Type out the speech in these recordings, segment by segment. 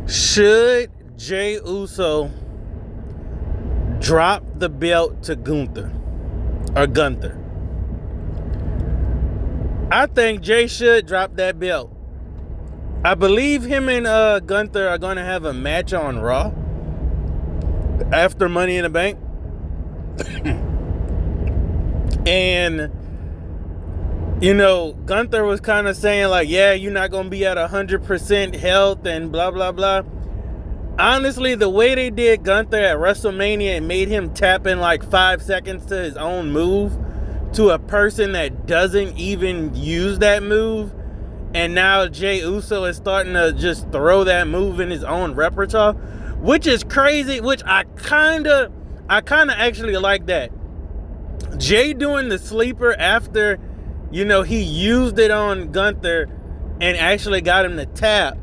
Should Jey Uso drop the belt to Gunther? I think Jay should drop that belt. I believe him and Gunther are going to have a match on Raw after Money in the Bank. And, you know, Gunther was kind of saying like, yeah, you're not going to be at 100% health and blah, blah, blah. Honestly, the way they did Gunther at WrestleMania and made him tap in like 5 seconds to his own move to a person that doesn't even use that move, and now Jey Uso is starting to just throw that move in his own repertoire, which is crazy, which I kind of actually like that. Jay doing the sleeper after, you know, he used it on Gunther and actually got him to tap,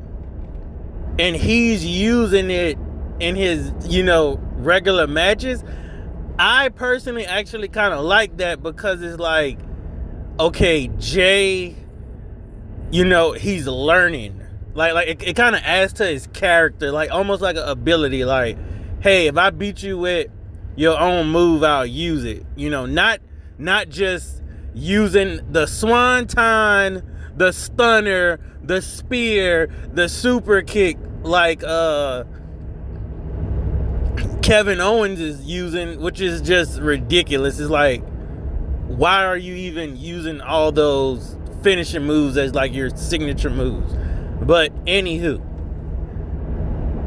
and he's using it in his, you know, regular matches. I personally actually kind of like that, because it's like, okay, Jay, you know, he's learning. Like it kind of adds to his character, like almost like an ability. Like, hey, if I beat you with your own move, I'll use it. You know, not just using the swanton, the stunner, the spear, the super kick, like Kevin Owens is using, which is just ridiculous. It's like, why are you even using all those finishing moves as like your signature moves? But anywho,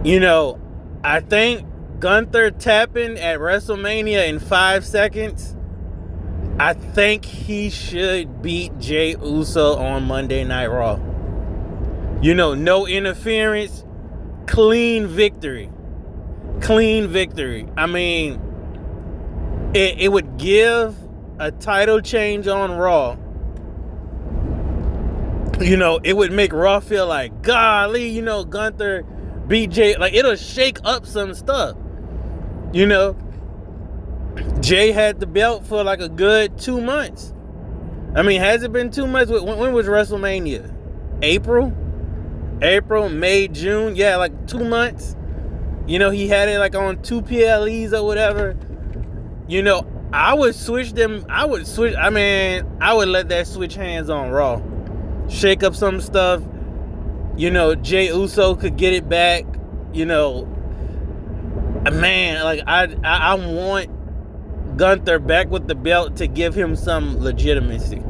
you know, I think Gunther tapping at WrestleMania in 5 seconds, I think he should beat Jey Uso on Monday Night Raw. You know, no interference, clean victory. I mean, it would give a title change on Raw. You know, it would make Raw feel like, golly, you know, Gunther beat Jay. Like, it'll shake up some stuff. You know, Jay had the belt for like a good 2 months. I mean, has it been 2 months? When was WrestleMania? April, May, June. Yeah, like 2 months. You know, he had it like on 2 PLEs or whatever. You know, I would let that switch hands on Raw. Shake up some stuff. You know, Jey Uso could get it back. You know, man, like I want Gunther back with the belt to give him some legitimacy.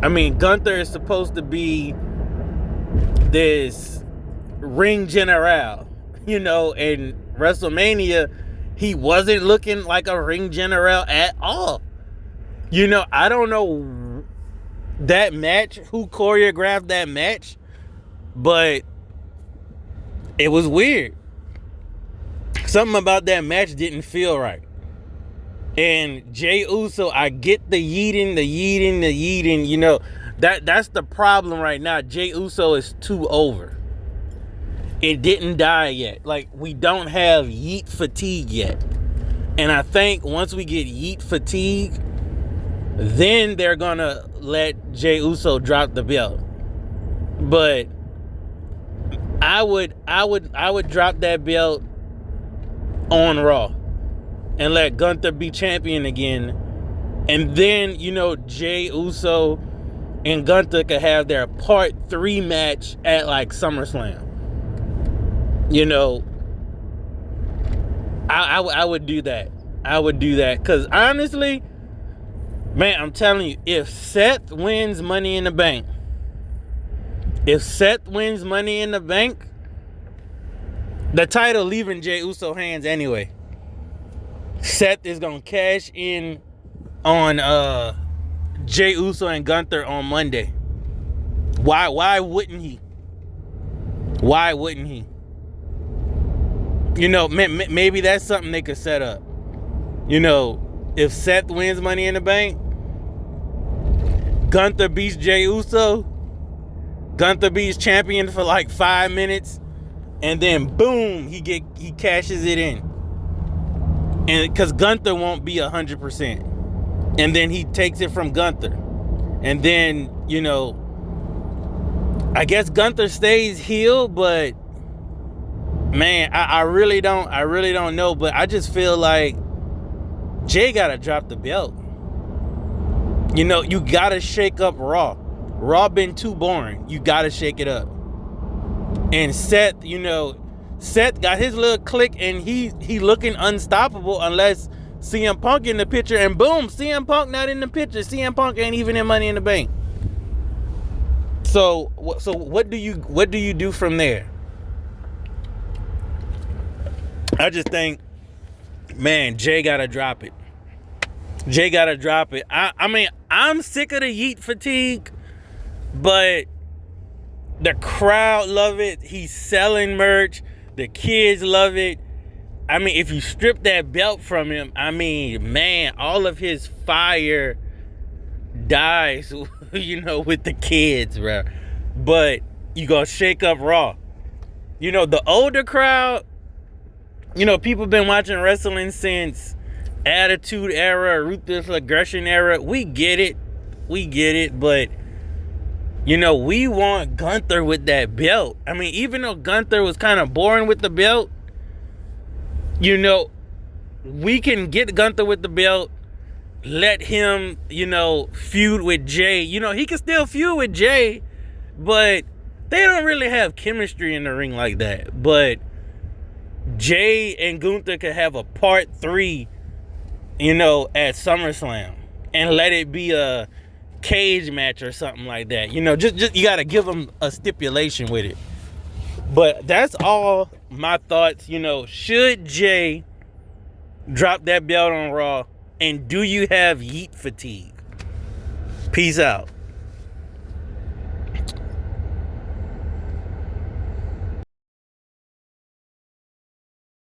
I mean, Gunther is supposed to be this ring general. You know, in WrestleMania, he wasn't looking like a ring general at all. You know, I don't know that match, who choreographed that match, but it was weird. Something about that match didn't feel right. And Jey Uso, I get the yeeting. You know, that's the problem right now. Jey Uso is too over. It didn't die yet. Like, we don't have yeet fatigue yet. And I think once we get yeet fatigue, then they're gonna let Jey Uso drop the belt. But I would drop that belt on Raw and let Gunther be champion again. And then, you know, Jey Uso and Gunther could have their part 3 match at like SummerSlam. You know, I would do that. Because honestly, man, I'm telling you, if Seth wins Money in the Bank, the title leaving Jey Uso hands anyway. Seth is going to cash in on Jey Uso and Gunther on Monday. Why wouldn't he? You know, maybe that's something they could set up. You know, if Seth wins Money in the Bank, Gunther beats Jey Uso, Gunther beats champion for like 5 minutes, and then boom, he cashes it in. And because Gunther won't be 100%. And then he takes it from Gunther. And then, you know, I guess Gunther stays heel, but Man, I really don't know, but I just feel like Jay gotta drop the belt. You know, you gotta shake up Raw. Raw been too boring. You gotta shake it up. And Seth, you know, Seth got his little click, and he looking unstoppable unless CM Punk in the picture, and boom, CM Punk not in the picture. CM Punk ain't even in Money in the Bank. So what do you do from there? I just think, man, Jay gotta drop it. Jay gotta drop it. I mean, I'm sick of the Yeet fatigue, but the crowd love it. He's selling merch. The kids love it. I mean, if you strip that belt from him, I mean, man, all of his fire dies, you know, with the kids, bro. But you gonna shake up Raw. You know, the older crowd, you know, people been watching wrestling since Attitude Era, Ruthless Aggression Era. We get it, but you know, we want Gunther with that belt. I mean, even though Gunther was kind of boring with the belt, you know, we can get Gunther with the belt, let him, you know, feud with Jay. You know, he can still feud with Jay, but they don't really have chemistry in the ring like that. But Jay and Gunther could have a part 3, you know, at SummerSlam, and let it be a cage match or something like that. You know, just you got to give them a stipulation with it. But that's all my thoughts. You know, should Jay drop that belt on Raw, and do you have Yeet fatigue? Peace out.